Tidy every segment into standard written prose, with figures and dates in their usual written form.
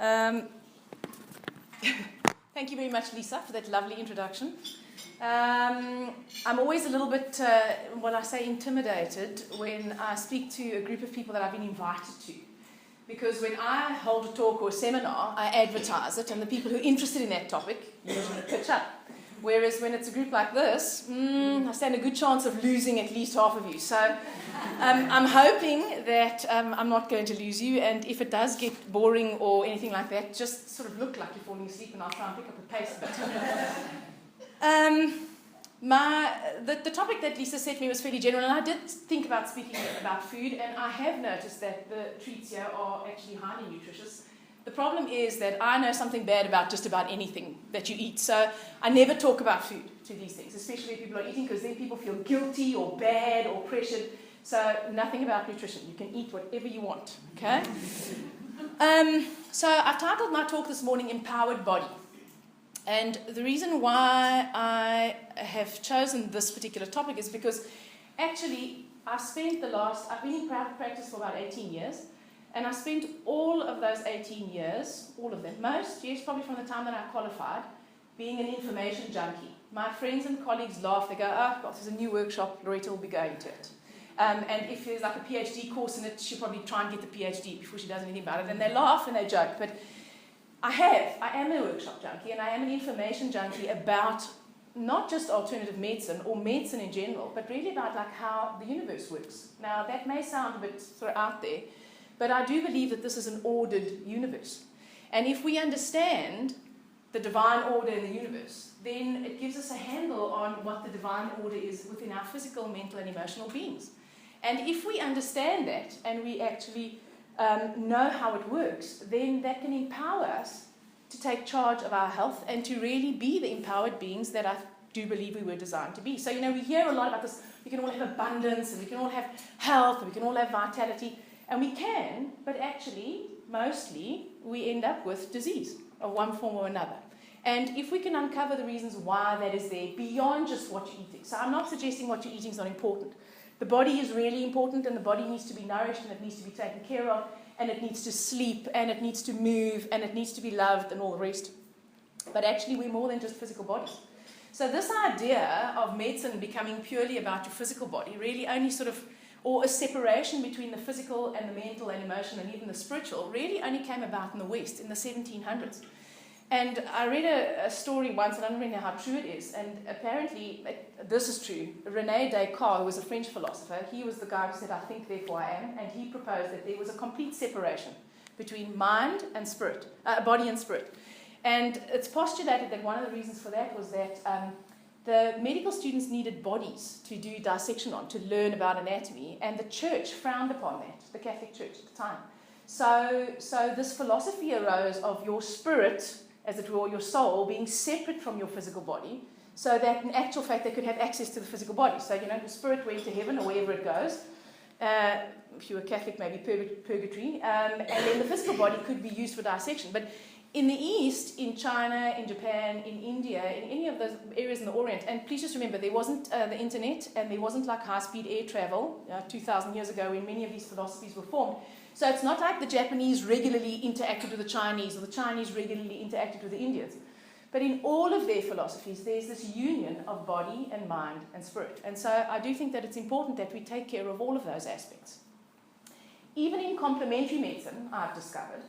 Um, Thank you very much, Lisa, for that lovely introduction. I'm always a little bit, when I say intimidated, when I speak to a group of people that I've been invited to. Because when I hold a talk or a seminar, I advertise it, and the people who are interested in that topic usually pitch up. Whereas when it's a group like this, I stand a good chance of losing at least half of you. So I'm hoping that I'm not going to lose you, and if it does get boring or anything like that, just sort of look like you're falling asleep, and I'll try and pick up the pace a bit. The topic that Lisa said to me was fairly general, and I did think about speaking about food, and I have noticed that the treats here are actually highly nutritious. The problem is that I know something bad about just about anything that you eat, so I never talk about food to these things, especially if people are eating, because then people feel guilty or bad or pressured. So nothing about nutrition. You can eat whatever you want, okay? So I've titled my talk this morning, Empowered Body. And the reason why I have chosen this particular topic is because actually I've been in private practice for about 18 years, and I spent all of those 18 years, all of them, most years probably from the time that I qualified, being an information junkie. My friends and colleagues laugh. They go, oh, God, there's a new workshop, Loretta will be going to it. And if there's like a PhD course in it, she'll probably try and get the PhD before she does anything about it. And they laugh and they joke. But I am a workshop junkie, and I am an information junkie about not just alternative medicine or medicine in general, but really about like how the universe works. Now, that may sound a bit sort of out there, but I do believe that this is an ordered universe. And if we understand the divine order in the universe, then it gives us a handle on what the divine order is within our physical, mental, and emotional beings. And if we understand that, and we actually know how it works, then that can empower us to take charge of our health and to really be the empowered beings that I do believe we were designed to be. So, we hear a lot about this. We can all have abundance, and we can all have health, and we can all have vitality. And we can, but actually, mostly, we end up with disease of one form or another. And if we can uncover the reasons why that is there, beyond just what you're eating. So I'm not suggesting what you're eating is not important. The body is really important, and the body needs to be nourished, and it needs to be taken care of, and it needs to sleep, and it needs to move, and it needs to be loved, and all the rest. But actually, we're more than just physical bodies. So this idea of medicine becoming purely about your physical body really only or a separation between the physical and the mental and emotional and even the spiritual really only came about in the West in the 1700s. And I read a story once, and I don't really know how true it is, and apparently this is true. René Descartes, who was a French philosopher, he was the guy who said, I think, therefore I am, and he proposed that there was a complete separation between mind and spirit, body and spirit. And it's postulated that one of the reasons for that was that the medical students needed bodies to do dissection on, to learn about anatomy, and the church frowned upon that, the Catholic Church at the time. So this philosophy arose of your spirit, as it were, your soul, being separate from your physical body, so that in actual fact they could have access to the physical body. So, the spirit went to heaven or wherever it goes. If you were Catholic, maybe purgatory. And then the physical body could be used for dissection. But in the East, in China, in Japan, in India, in any of those areas in the Orient, and please just remember, there wasn't the internet, and there wasn't like high-speed air travel 2,000 years ago when many of these philosophies were formed. So it's not like the Japanese regularly interacted with the Chinese, or the Chinese regularly interacted with the Indians. But in all of their philosophies, there's this union of body and mind and spirit. And so I do think that it's important that we take care of all of those aspects. Even in complementary medicine, I've discovered,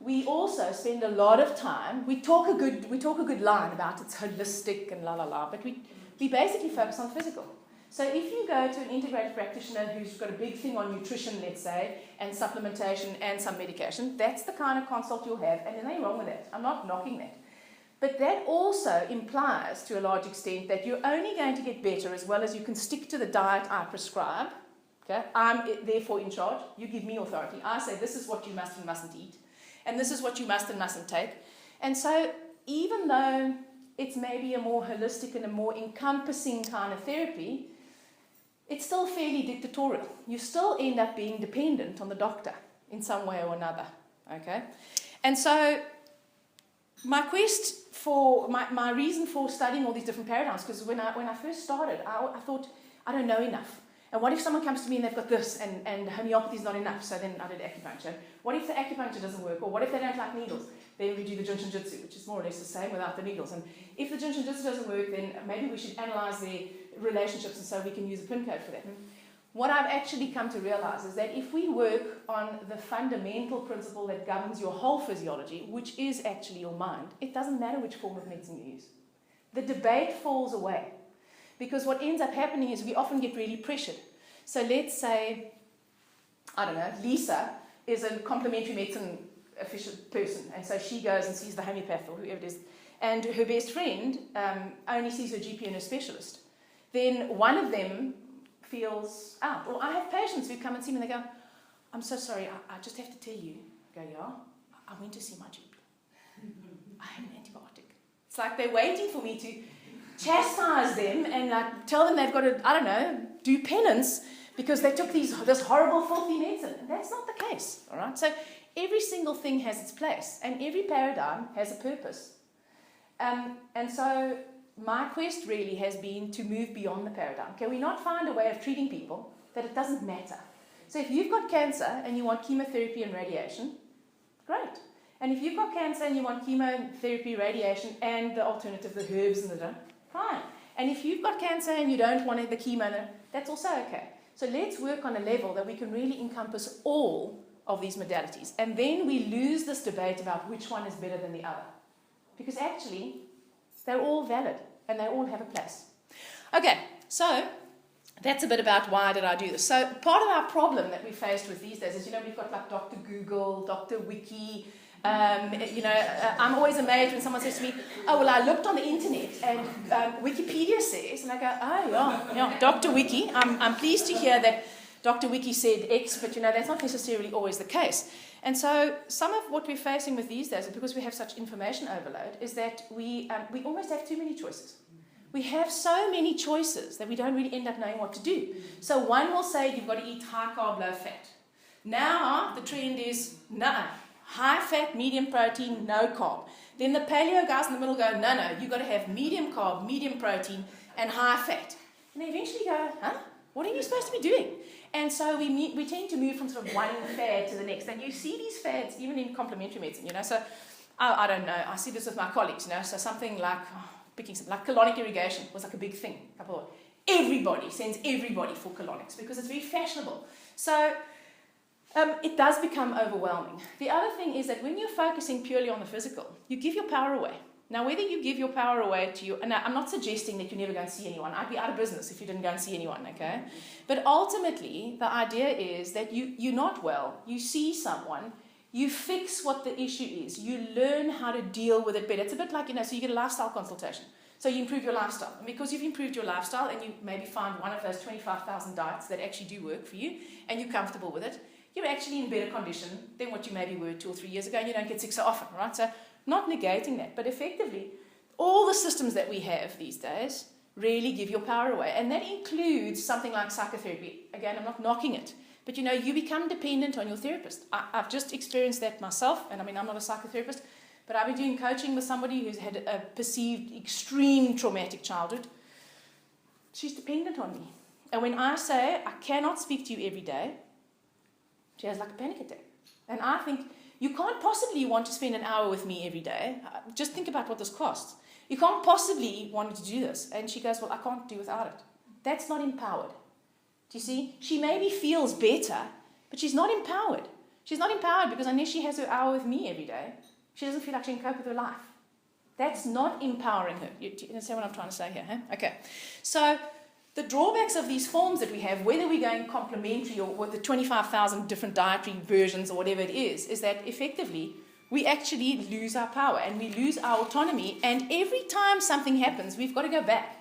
we also spend a lot of time, we talk a good line about it's holistic and but we basically focus on physical. So if you go to an integrated practitioner who's got a big thing on nutrition, let's say, and supplementation and some medication, that's the kind of consult you'll have, and there's nothing wrong with that. I'm not knocking that. But that also implies, to a large extent, that you're only going to get better as well as you can stick to the diet I prescribe. Okay? I'm therefore in charge. You give me authority. I say this is what you must and mustn't eat, and this is what you must and mustn't take. And so even though it's maybe a more holistic and a more encompassing kind of therapy, it's still fairly dictatorial. You still end up being dependent on the doctor in some way or another. Okay? And so my quest for, my reason for studying all these different paradigms, because when I first started, I thought, I don't know enough. And what if someone comes to me and they've got this, and homeopathy is not enough, so then I did acupuncture. What if the acupuncture doesn't work, or what if they don't like needles? Then we do the Jinshin-Jyutsu, which is more or less the same without the needles. And if the Jinshin-Jyutsu doesn't work, then maybe we should analyze their relationships, and so we can use a pin code for that. What I've actually come to realize is that if we work on the fundamental principle that governs your whole physiology, which is actually your mind, it doesn't matter which form of medicine you use. The debate falls away. Because what ends up happening is we often get really pressured. So let's say, I don't know, Lisa is a complementary medicine official person, and so she goes and sees the homeopath or whoever it is, and her best friend only sees her GP and her specialist. Then one of them feels out. Or I have patients who come and see me and they go, I'm so sorry, I just have to tell you. I go, yeah, I went to see my GP. I had an antibiotic. It's like they're waiting for me to chastise them and like tell them they've got to, I don't know, do penance because they took this horrible, filthy medicine. And that's not the case, all right? So every single thing has its place, and every paradigm has a purpose. And so my quest really has been to move beyond the paradigm. Can we not find a way of treating people that it doesn't matter? So if you've got cancer and you want chemotherapy and radiation, great. And if you've got cancer and you want chemotherapy, radiation, and the alternative, the herbs and the fine. And if you've got cancer and you don't want the chemo, that's also okay. So let's work on a level that we can really encompass all of these modalities. And then we lose this debate about which one is better than the other. Because actually, they're all valid and they all have a place. Okay, so that's a bit about why did I do this. So part of our problem that we faced with these days is, we've got like Dr. Google, Dr. Wiki. I'm always amazed when someone says to me, oh, well, I looked on the internet and Wikipedia says, and I go, oh, yeah, Dr. Wiki. I'm pleased to hear that Dr. Wiki said X, but that's not necessarily always the case. And so some of what we're facing with these days, because we have such information overload, is that we almost have too many choices. We have so many choices that we don't really end up knowing what to do. So one will say you've got to eat high carb, low fat. Now the trend is, no. High fat, medium protein, no carb. Then the paleo guys in the middle go, no, you've got to have medium carb, medium protein, and high fat. And they eventually go, what are you supposed to be doing? And so we tend to move from sort of one fad to the next. And you see these fads even in complementary medicine, So I don't know. I see this with my colleagues, So something like, like colonic irrigation was like a big thing. Everybody sends everybody for colonics because it's very fashionable. So it does become overwhelming. The other thing is that when you're focusing purely on the physical, you give your power away. Now, whether you give your power away to you, and I'm not suggesting that you never go and see anyone. I'd be out of business if you didn't go and see anyone, okay? But ultimately, the idea is that you're not well. You see someone, you fix what the issue is. You learn how to deal with it better. It's a bit like, so you get a lifestyle consultation. So you improve your lifestyle. And because you've improved your lifestyle and you maybe find one of those 25,000 diets that actually do work for you and you're comfortable with it, you're actually in better condition than what you maybe were 2 or 3 years ago, and you don't get sick so often, right? So not negating that, but effectively, all the systems that we have these days really give your power away. And that includes something like psychotherapy. Again, I'm not knocking it, but you become dependent on your therapist. I've just experienced that myself, and I'm not a psychotherapist, but I've been doing coaching with somebody who's had a perceived extreme traumatic childhood. She's dependent on me. And when I say, I cannot speak to you every day, she has like a panic attack. And I think, you can't possibly want to spend an hour with me every day. Just think about what this costs. You can't possibly want to do this. And she goes, well, I can't do without it. That's not empowered. Do you see? She maybe feels better, but she's not empowered. She's not empowered because unless she has her hour with me every day, she doesn't feel like she can cope with her life. That's not empowering her. You understand what I'm trying to say here? Huh? Okay. So the drawbacks of these forms that we have, whether we're going complementary or with the 25,000 different dietary versions or whatever it is that effectively we actually lose our power and we lose our autonomy. And every time something happens, we've got to go back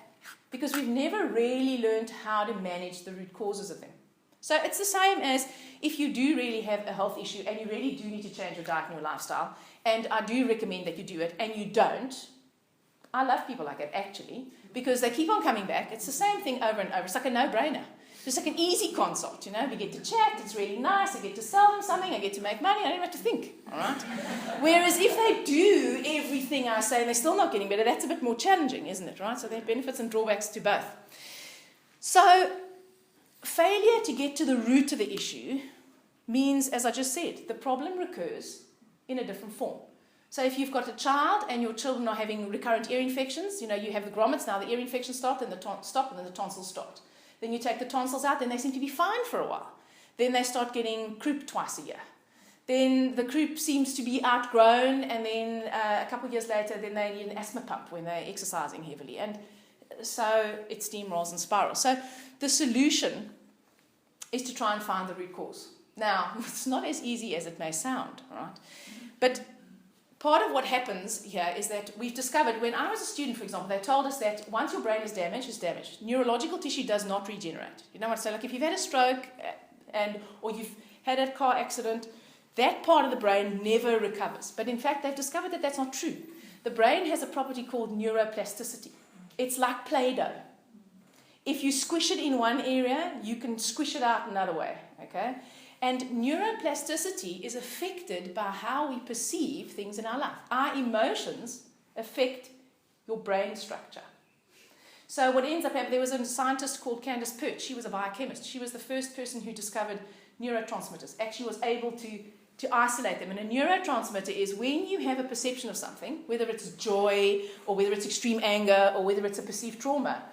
because we've never really learned how to manage the root causes of them. So it's the same as if you do really have a health issue and you really do need to change your diet and your lifestyle, and I do recommend that you do it, and you don't. I love people like that, actually, because they keep on coming back. It's the same thing over and over. It's like a no-brainer. It's like an easy consult, We get to chat. It's really nice. I get to sell them something. I get to make money. I don't have to think, all right? Whereas if they do everything I say and they're still not getting better, that's a bit more challenging, isn't it, right? So there are benefits and drawbacks to both. So failure to get to the root of the issue means, as I just said, the problem recurs in a different form. So if you've got a child and your children are having recurrent ear infections, you have the grommets, now the ear infections start, then the and then the tonsils start. Then you take the tonsils out, then they seem to be fine for a while. Then they start getting croup twice a year. Then the croup seems to be outgrown, and then a couple of years later, then they need an asthma pump when they're exercising heavily. And so it steamrolls and spirals. So the solution is to try and find the root cause. Now, it's not as easy as it may sound, right? But part of what happens here is that we've discovered, when I was a student, for example, they told us that once your brain is damaged, it's damaged. Neurological tissue does not regenerate. You know what? So like if you've had a stroke or you've had a car accident, that part of the brain never recovers. But in fact, they've discovered that that's not true. The brain has a property called neuroplasticity. It's like Play-Doh. If you squish it in one area, you can squish it out another way, okay? And neuroplasticity is affected by how we perceive things in our life. Our emotions affect your brain structure. So what ends up happening, there was a scientist called Candace Pert. She was a biochemist. She was the first person who discovered neurotransmitters. Actually was able to isolate them. And a neurotransmitter is when you have a perception of something, whether it's joy or whether it's extreme anger or whether it's a perceived trauma,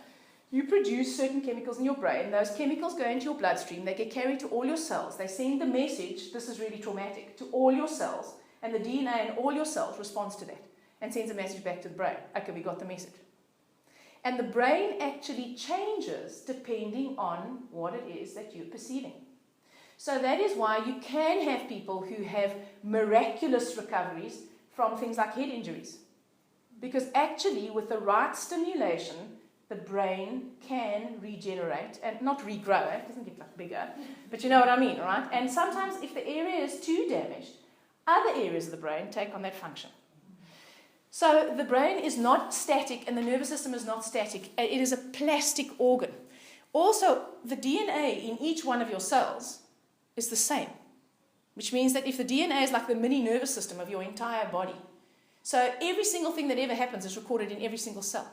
you produce certain chemicals in your brain. Those chemicals go into your bloodstream. They get carried to all your cells. They send the message, this is really traumatic, to all your cells. And the DNA in all your cells responds to that and sends a message back to the brain. Okay, we got the message. And the brain actually changes depending on what it is that you're perceiving. So that is why you can have people who have miraculous recoveries from things like head injuries. Because actually, with the right stimulation, the brain can regenerate and not regrow. It doesn't get like bigger, but you know what I mean, right? And sometimes if the area is too damaged, other areas of the brain take on that function. So the brain is not static and the nervous system is not static. It is a plastic organ. Also, the DNA in each one of your cells is the same, which means that if the DNA is like the mini nervous system of your entire body, so every single thing that ever happens is recorded in every single cell.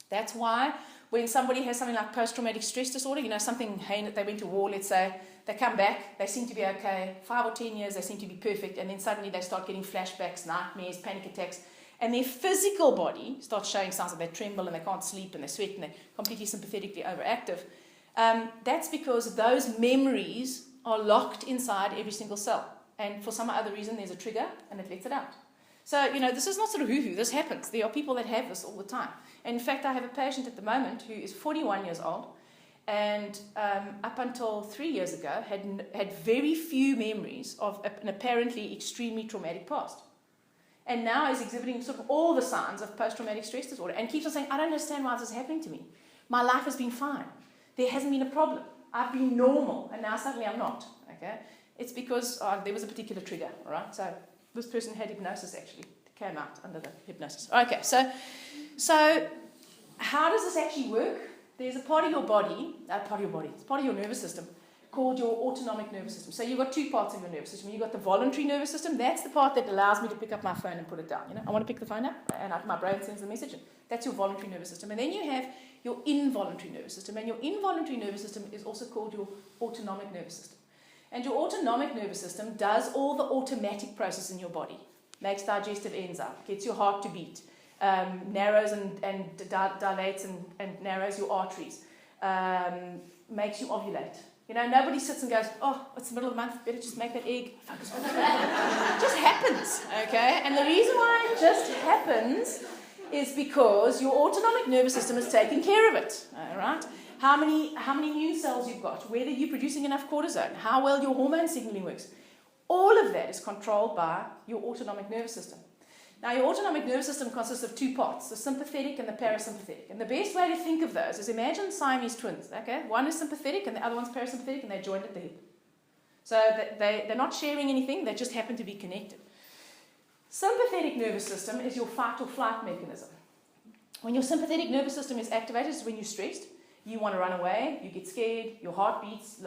That's why when somebody has something like post-traumatic stress disorder, something heinous, they went to war, let's say, they come back, they seem to be okay, 5 or 10 years, they seem to be perfect, and then suddenly they start getting flashbacks, nightmares, panic attacks, and their physical body starts showing signs that they tremble and they can't sleep and they sweat and they're completely sympathetically overactive. That's because those memories are locked inside every single cell. And for some other reason, there's a trigger and it lets it out. So, this is not sort of hoo-hoo. This happens. There are people that have this all the time. And in fact, I have a patient at the moment who is 41 years old and up until 3 years ago had very few memories of an apparently extremely traumatic past. And now is exhibiting sort of all the signs of post-traumatic stress disorder and keeps on saying, I don't understand why this is happening to me. My life has been fine. There hasn't been a problem. I've been normal, and now suddenly I'm not. Okay, it's because there was a particular trigger. All right, so this person had hypnosis actually. It came out under the hypnosis. Okay, so how does this actually work? There's a part of your body, it's part of your nervous system called your autonomic nervous system. So you've got two parts of your nervous system. You've got the voluntary nervous system. That's the part that allows me to pick up my phone and put it down. I want to pick the phone up, and my brain sends the message. That's your voluntary nervous system. And then you have your involuntary nervous system. And your involuntary nervous system is also called your autonomic nervous system. And your autonomic nervous system does all the automatic processes in your body. Makes digestive enzyme, gets your heart to beat, narrows and dilates and narrows your arteries, makes you ovulate. Nobody sits and goes, oh, it's the middle of the month, better just make that egg. Focus on that. It just happens, okay? And the reason why it just happens is because your autonomic nervous system is taking care of it, all right? How many immune cells you've got, whether you're producing enough cortisone, how well your hormone signaling works. All of that is controlled by your autonomic nervous system. Now, your autonomic nervous system consists of two parts, the sympathetic and the parasympathetic. And the best way to think of those is imagine Siamese twins, okay? One is sympathetic and the other one's parasympathetic, and they're joined at the hip. So they're not sharing anything, they just happen to be connected. Sympathetic nervous system is your fight or flight mechanism. When your sympathetic nervous system is activated, it's when you're stressed. You want to run away, you get scared, your heart beats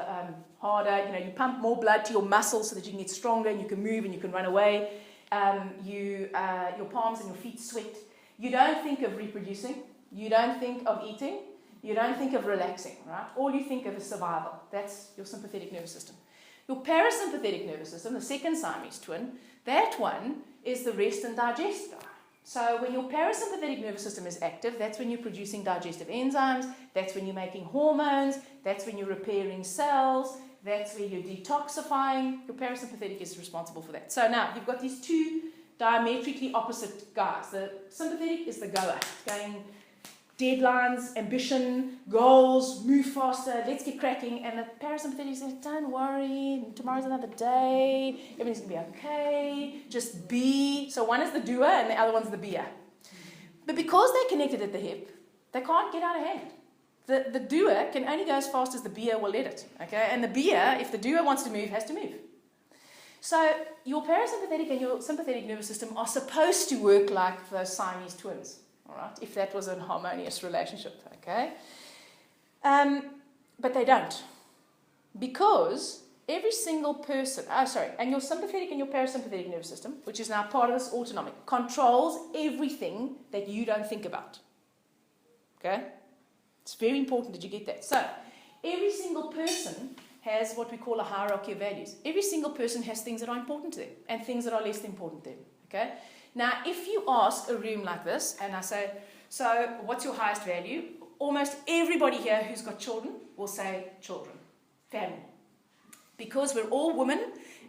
harder, you pump more blood to your muscles so that you can get stronger and you can move and you can run away. Your palms and your feet sweat. You don't think of reproducing. You don't think of eating. You don't think of relaxing, right? All you think of is survival. That's your sympathetic nervous system. Your parasympathetic nervous system, the second Siamese twin, that one is the rest and digest guy. So when your parasympathetic nervous system is active, that's when you're producing digestive enzymes, that's when you're making hormones, that's when you're repairing cells, that's where you're detoxifying. Your parasympathetic is responsible for that. So now you've got these two diametrically opposite guys. The sympathetic is the goer, going deadlines, ambition, goals, move faster, let's get cracking. And the parasympathetic says, don't worry, tomorrow's another day, everything's going to be okay, just be. So one is the doer and the other one's the beer. But because they're connected at the hip, they can't get out of hand. The doer can only go as fast as the beer will let it. Okay? And the beer, if the doer wants to move, has to move. So your parasympathetic and your sympathetic nervous system are supposed to work like those Siamese twins. All right, if that was a harmonious relationship, okay? But they don't. Because every single person, and your sympathetic and your parasympathetic nervous system, which is now part of this autonomic, controls everything that you don't think about. Okay? It's very important that you get that. So, every single person has what we call a hierarchy of values. Every single person has things that are important to them and things that are less important to them. Okay? Now, if you ask a room like this, and I say, so what's your highest value? Almost everybody here who's got children will say children, family. Because we're all women,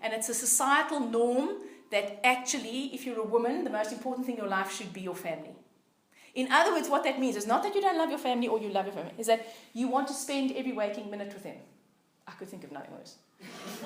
and it's a societal norm that actually, if you're a woman, the most important thing in your life should be your family. In other words, what that means is not that you don't love your family or you love your family, is that you want to spend every waking minute with them. I could think of nothing worse.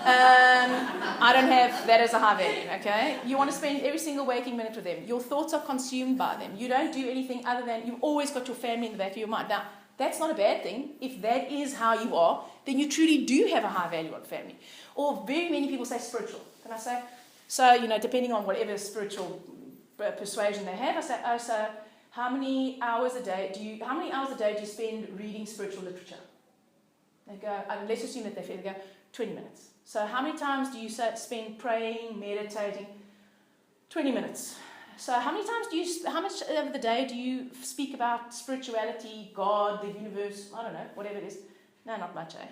I don't have that as a high value, okay? You want to spend every single waking minute with them. Your thoughts are consumed by them. You don't do anything other than, you've always got your family in the back of your mind. Now, that's not a bad thing. If that is how you are, then you truly do have a high value on family. Or very many people say spiritual. And I say, so, depending on whatever spiritual persuasion they have, I say, so how many hours a day do you spend reading spiritual literature? They go, let's assume that they go, 20 minutes. So how many times do you spend praying, meditating? 20 minutes. So how much of the day do you speak about spirituality, God, the universe, I don't know, whatever it is? No, not much, eh?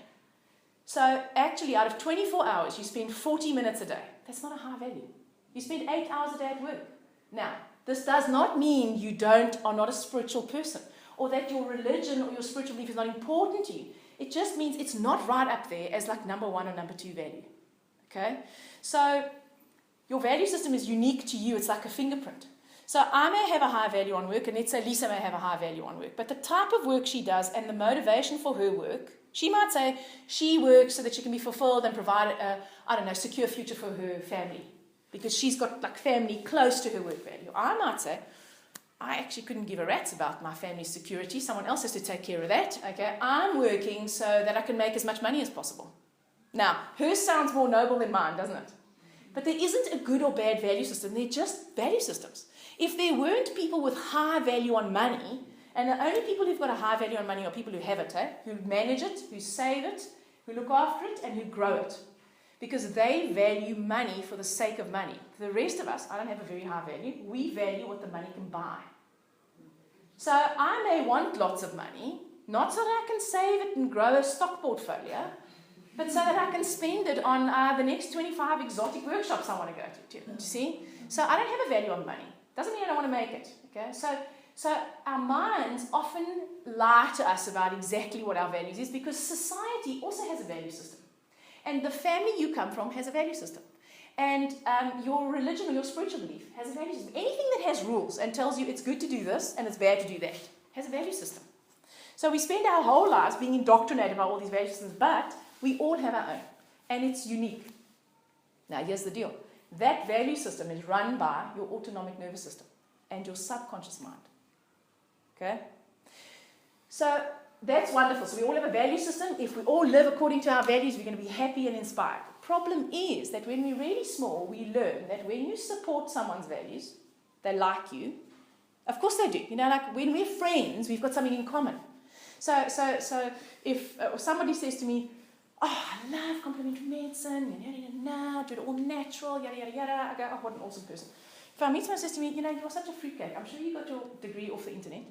So actually, out of 24 hours, you spend 40 minutes a day. That's not a high value. You spend 8 hours a day at work. Now, this does not mean you are not a spiritual person, or that your religion or your spiritual belief is not important to you. It just means it's not right up there as like number 1 or number 2 value. Okay? So your value system is unique to you. It's like a fingerprint. So I may have a high value on work, and let's say Lisa may have a high value on work. But the type of work she does and the motivation for her work, she might say she works so that she can be fulfilled and provide a secure future for her family. Because she's got like family close to her work value. I might say, I actually couldn't give a rat's about my family's security. Someone else has to take care of that. Okay, I'm working so that I can make as much money as possible. Now, hers sounds more noble than mine, doesn't it? But there isn't a good or bad value system. They're just value systems. If there weren't people with high value on money, and the only people who've got a high value on money are people who have it, who manage it, who save it, who look after it, and who grow it. Because they value money for the sake of money. The rest of us, I don't have a very high value. We value what the money can buy. So I may want lots of money, not so that I can save it and grow a stock portfolio, but so that I can spend it on the next 25 exotic workshops I want to go to. Do you see? So I don't have a value on money. Doesn't mean I don't want to make it. Okay? So our minds often lie to us about exactly what our values is, because society also has a value system. And the family you come from has a value system. And your religion or your spiritual belief has a value system. Anything that has rules and tells you it's good to do this and it's bad to do that has a value system. So we spend our whole lives being indoctrinated by all these value systems, but we all have our own. And it's unique. Now, here's the deal. That value system is run by your autonomic nervous system and your subconscious mind. Okay? So that's wonderful. So we all have a value system. If we all live according to our values, we're going to be happy and inspired. The problem is that when we're really small, we learn that when you support someone's values, they like you. Of course they do. Like when we're friends, we've got something in common. So if somebody says to me, oh, I love complementary medicine, do it all natural, yada, yada, yada, I go, oh, what an awesome person. If I meet someone who says to me, you're such a fruitcake, I'm sure you got your degree off the internet.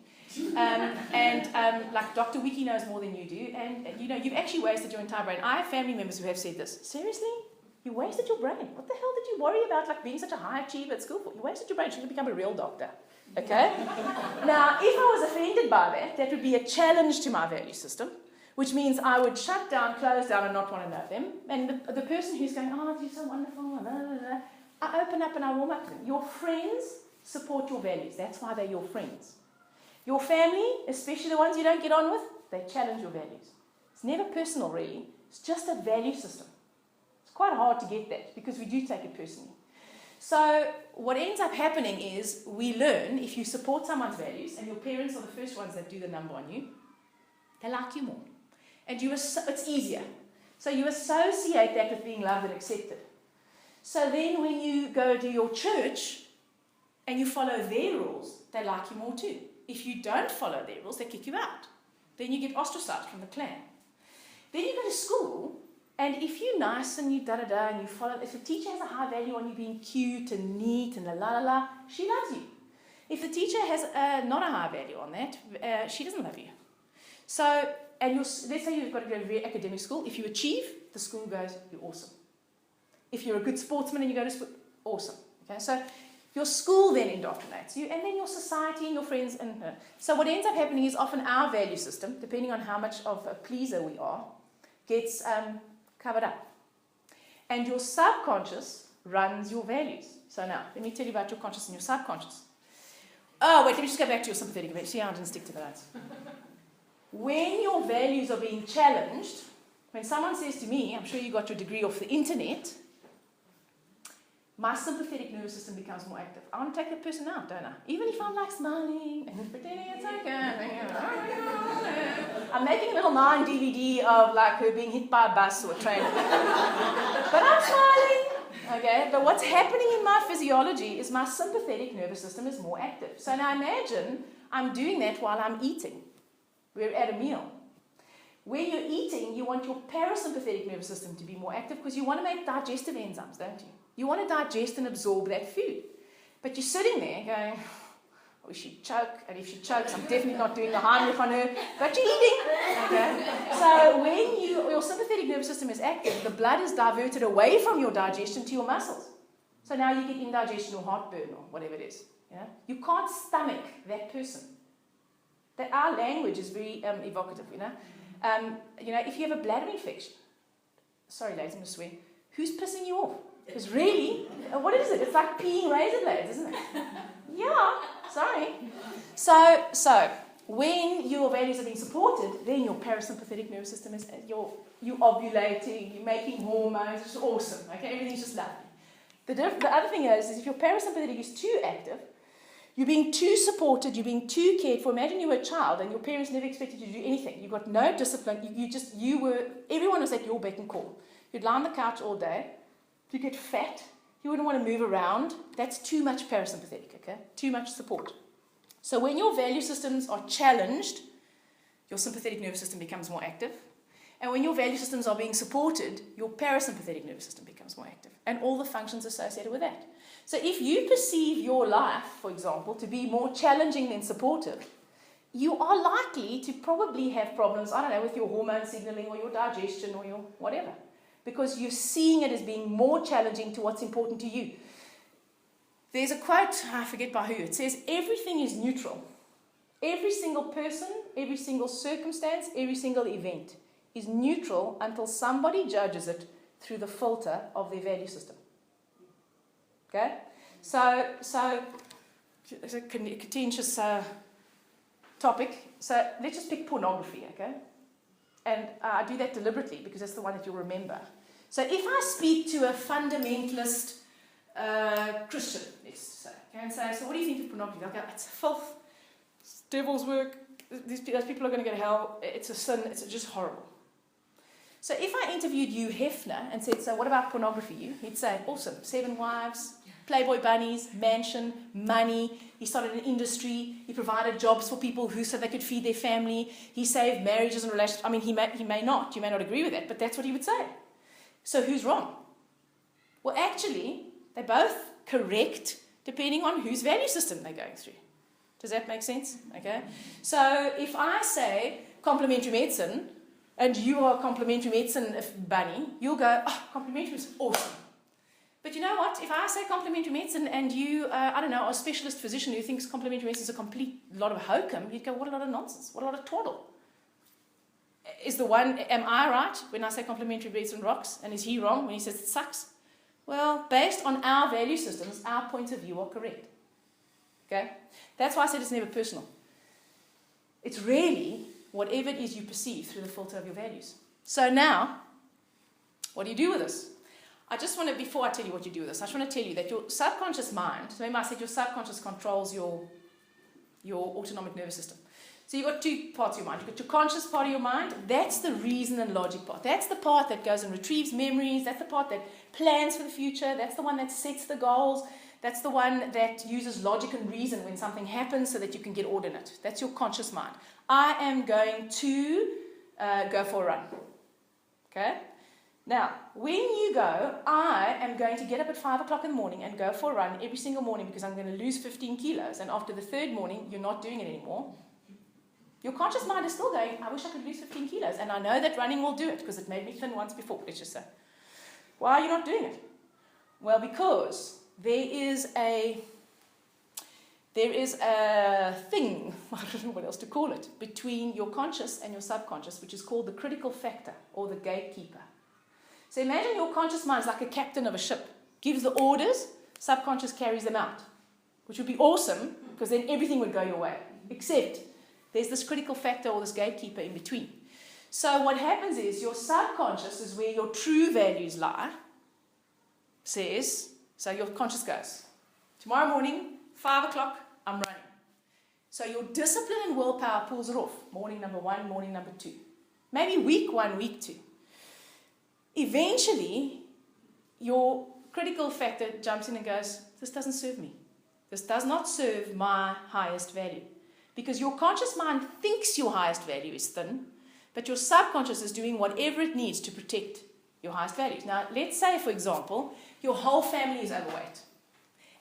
Like Dr. Wiki knows more than you do, and you've actually wasted your entire brain. I have family members who have said this. Seriously? You wasted your brain. What the hell did you worry about, like being such a high achiever at school for? You wasted your brain. You should become a real doctor. Okay? Now, if I was offended by that, that would be a challenge to my value system, which means I would shut down, close down, and not want to know them. And the person who's going, oh, you're so wonderful, blah, blah, blah, I open up and I warm up to them. Your friends support your values. That's why they're your friends. Your family, especially the ones you don't get on with, they challenge your values. It's never personal, really. It's just a value system. It's quite hard to get that because we do take it personally. So what ends up happening is we learn if you support someone's values, and your parents are the first ones that do the number on you, they like you more. And it's easier. So you associate that with being loved and accepted. So then when you go to your church and you follow their rules, they like you more too. If you don't follow their rules, they kick you out. Then you get ostracized from the clan. Then you go to school, and if you're nice and you da-da-da and you follow, if the teacher has a high value on you being cute and neat and la-la-la-la, she loves you. If the teacher has not a high value on that, she doesn't love you. So, and let's say you've got to go to very academic school. If you achieve, the school goes, you're awesome. If you're a good sportsman and you go to school, awesome. Okay, so your school then indoctrinates you, and then your society and your friends. So what ends up happening is often our value system, depending on how much of a pleaser we are, gets covered up. And your subconscious runs your values. So now, let me tell you about your conscious and your subconscious. Oh, wait, let me just go back to your sympathetic values. See how I didn't stick to the notes. When your values are being challenged, when someone says to me, I'm sure you got your degree off the internet, my sympathetic nervous system becomes more active. I want to take that person out, don't I? Even if I'm like smiling and pretending it's okay. I'm making a little 9 DVD of like her being hit by a bus or a train. But I'm smiling. Okay, but what's happening in my physiology is my sympathetic nervous system is more active. So now imagine I'm doing that while I'm eating. We're at a meal. When you're eating, you want your parasympathetic nervous system to be more active because you want to make digestive enzymes, don't you? You want to digest and absorb that food. But you're sitting there going, I wish she'd choke, and if she chokes, I'm definitely not doing the Heimlich on her, but you're eating. Okay? So when your sympathetic nervous system is active, the blood is diverted away from your digestion to your muscles. So now you get indigestion or heartburn or whatever it is. You can't stomach that person. That our language is very evocative, if you have a bladder infection, sorry ladies, I'm going to swear, who's pissing you off? Because really, what is it? It's like peeing razor blades, isn't it? Yeah, sorry. So when your values are being supported, then your parasympathetic nervous system is, you're ovulating, you're making hormones, it's awesome, okay? Everything's just lovely. The other thing is if your parasympathetic is too active, you're being too supported, you're being too cared for. Imagine you were a child and your parents never expected you to do anything. You got no discipline. Everyone was at your beck and call. You'd lie on the couch all day. You get fat. You wouldn't want to move around. That's too much parasympathetic, okay? Too much support. So when your value systems are challenged, your sympathetic nervous system becomes more active. And when your value systems are being supported, your parasympathetic nervous system becomes more active. And all the functions associated with that. So if you perceive your life, for example, to be more challenging than supportive, you are likely to probably have problems, I don't know, with your hormone signaling or your digestion or your whatever. Because you're seeing it as being more challenging to what's important to you. There's a quote, I forget by who, it says, everything is neutral. Every single person, every single circumstance, every single event is neutral until somebody judges it through the filter of their value system. Okay? So it's a contentious topic. So let's just pick pornography, okay? And I do that deliberately because that's the one that you'll remember. So if I speak to a fundamentalist Christian, let's say, okay, and say, so what do you think of pornography? They'll go, it's filth, it's devil's work, those people are going to go to hell, it's a sin, it's just horrible. So if I interviewed you, Hefner, and said, so what about pornography? He'd say, awesome, 7 wives, Playboy bunnies, mansion, money. He started an industry. He provided jobs for people so they could feed their family. He saved marriages and relationships. I mean, he may not. You may not agree with that, but that's what he would say. So who's wrong? Well, actually, they're both correct depending on whose value system they're going through. Does that make sense? Okay. So if I say complementary medicine, and you are a complementary medicine bunny, you'll go, oh, complementary is awesome. But you know what? If I say complementary medicine and you, I don't know, are a specialist physician who thinks complementary medicine is a complete lot of hokum, you'd go, what a lot of nonsense, what a lot of twaddle. Am I right when I say complementary medicine rocks? And is he wrong when he says it sucks? Well, based on our value systems, our points of view are correct. Okay? That's why I said it's never personal. It's really whatever it is you perceive through the filter of your values. So now, what do you do with this? I just want to, before I tell you what you do with this, I just want to tell you that your subconscious mind, so remember I said your subconscious controls your autonomic nervous system. So you've got two parts of your mind. You've got your conscious part of your mind. That's the reason and logic part. That's the part that goes and retrieves memories. That's the part that plans for the future. That's the one that sets the goals. That's the one that uses logic and reason when something happens so that you can get order in it. That's your conscious mind. I am going to go for a run. Okay? Now, when you go, I am going to get up at 5 o'clock in the morning and go for a run every single morning because I'm going to lose 15 kilos. And after the third morning, you're not doing it anymore. Your conscious mind is still going, I wish I could lose 15 kilos. And I know that running will do it because it made me thin once before, let's just say. Why are you not doing it? Well, because there is a thing, I don't know what else to call it, between your conscious and your subconscious, which is called the critical factor or the gatekeeper. So imagine your conscious mind is like a captain of a ship, gives the orders, subconscious carries them out, which would be awesome because then everything would go your way, except there's this critical factor or this gatekeeper in between. So what happens is your subconscious is where your true values lie, so your conscious goes, tomorrow morning, 5 o'clock, I'm running. So your discipline and willpower pulls it off. Morning number 1, morning number 2. Maybe week 1, week 2. Eventually, your critical factor jumps in and goes, this doesn't serve me. This does not serve my highest value. Because your conscious mind thinks your highest value is thin, but your subconscious is doing whatever it needs to protect your highest values. Now, let's say, for example, your whole family is overweight.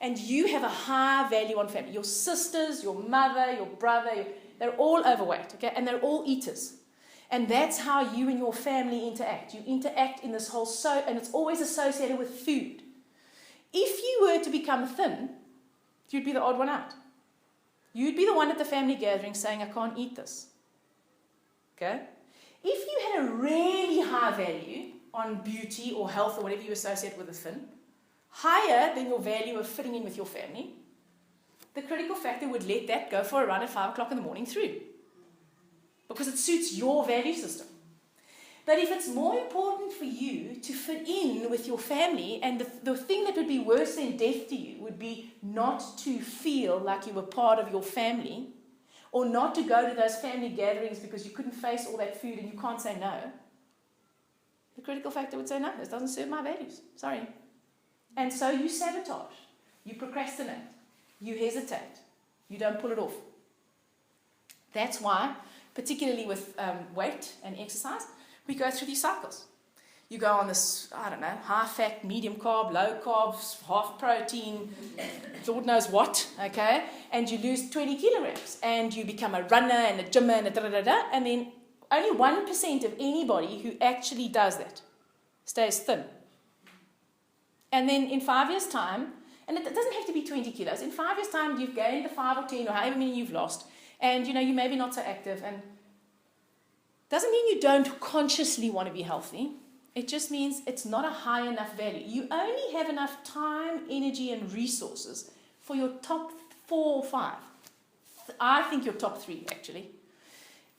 And you have a high value on family. Your sisters, your mother, your brother, they're all overweight, okay? And they're all eaters. And that's how you and your family interact. You interact in this whole, and it's always associated with food. If you were to become thin, you'd be the odd one out. You'd be the one at the family gathering saying, I can't eat this. Okay? If you had a really high value on beauty or health or whatever you associate with a thin, higher than your value of fitting in with your family, the critical factor would let that go for a run at 5 o'clock in the morning through. Because it suits your value system. But if it's more important for you to fit in with your family, and the thing that would be worse than death to you would be not to feel like you were part of your family, or not to go to those family gatherings because you couldn't face all that food and you can't say no, the critical factor would say, no, this doesn't serve my values. Sorry. And so you sabotage, you procrastinate, you hesitate, you don't pull it off. That's why, particularly with weight and exercise, we go through these cycles. You go on this, I don't know, high fat, medium carb, low carbs, half protein, Lord knows what, okay? And you lose 20 kilograms and you become a runner and a gymmer and a da-da-da-da, and then only 1% of anybody who actually does that stays thin. And then in 5 years' time, and it doesn't have to be 20 kilos, in 5 years' time you've gained the 5 or 10 or however many you've lost, and you may be not so active, and doesn't mean you don't consciously want to be healthy. It just means it's not a high enough value. You only have enough time, energy, and resources for your top 4 or 5. I think your top 3, actually.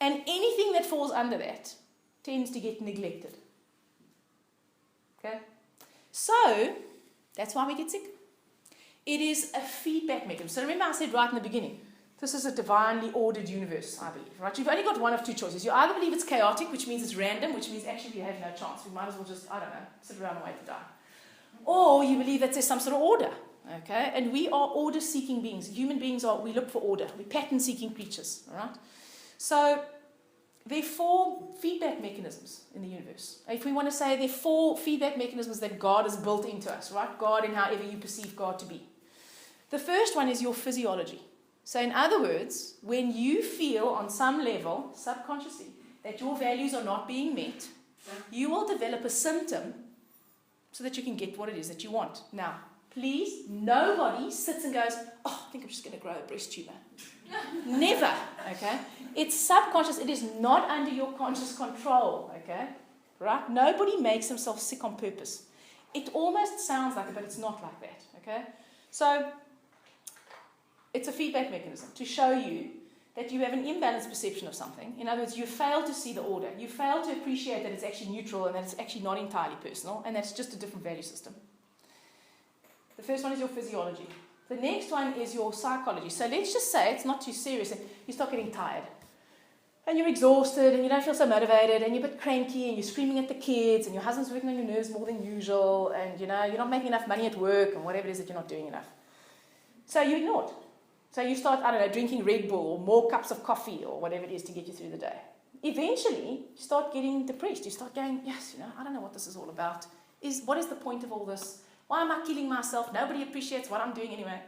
And anything that falls under that tends to get neglected. Okay? So, that's why we get sick. It is a feedback mechanism. So remember I said right in the beginning, this is a divinely ordered universe, I believe. Right? You've only got one of 2 choices. You either believe it's chaotic, which means it's random, which means actually you have no chance. We might as well just, I don't know, sit around and wait to die. Or you believe that there's some sort of order. Okay? And we are order-seeking beings. Human beings we look for order. We're pattern-seeking creatures. All right? So there are 4 feedback mechanisms in the universe. If we want to say there are 4 feedback mechanisms that God has built into us, right? God in however you perceive God to be. The first one is your physiology. So in other words, when you feel on some level, subconsciously, that your values are not being met, you will develop a symptom so that you can get what it is that you want. Now, please, nobody sits and goes, oh, I think I'm just going to grow a breast tumor. Never, okay? It's subconscious. It is not under your conscious control, okay? Right? Nobody makes themselves sick on purpose. It almost sounds like it, but it's not like that, okay? So, it's a feedback mechanism to show you that you have an imbalanced perception of something. In other words, you fail to see the order. You fail to appreciate that it's actually neutral and that it's actually not entirely personal, and that's just a different value system. The first one is your physiology. The next one is your psychology. So let's just say it's not too serious and you start getting tired. And you're exhausted and you don't feel so motivated and you're a bit cranky and you're screaming at the kids and your husband's working on your nerves more than usual and you're not making enough money at work and whatever it is that you're not doing enough. So you ignore it. So you start, drinking Red Bull or more cups of coffee or whatever it is to get you through the day. Eventually, you start getting depressed. You start going, yes, I don't know what this is all about. What is the point of all this? Why am I killing myself? Nobody appreciates what I'm doing anyway.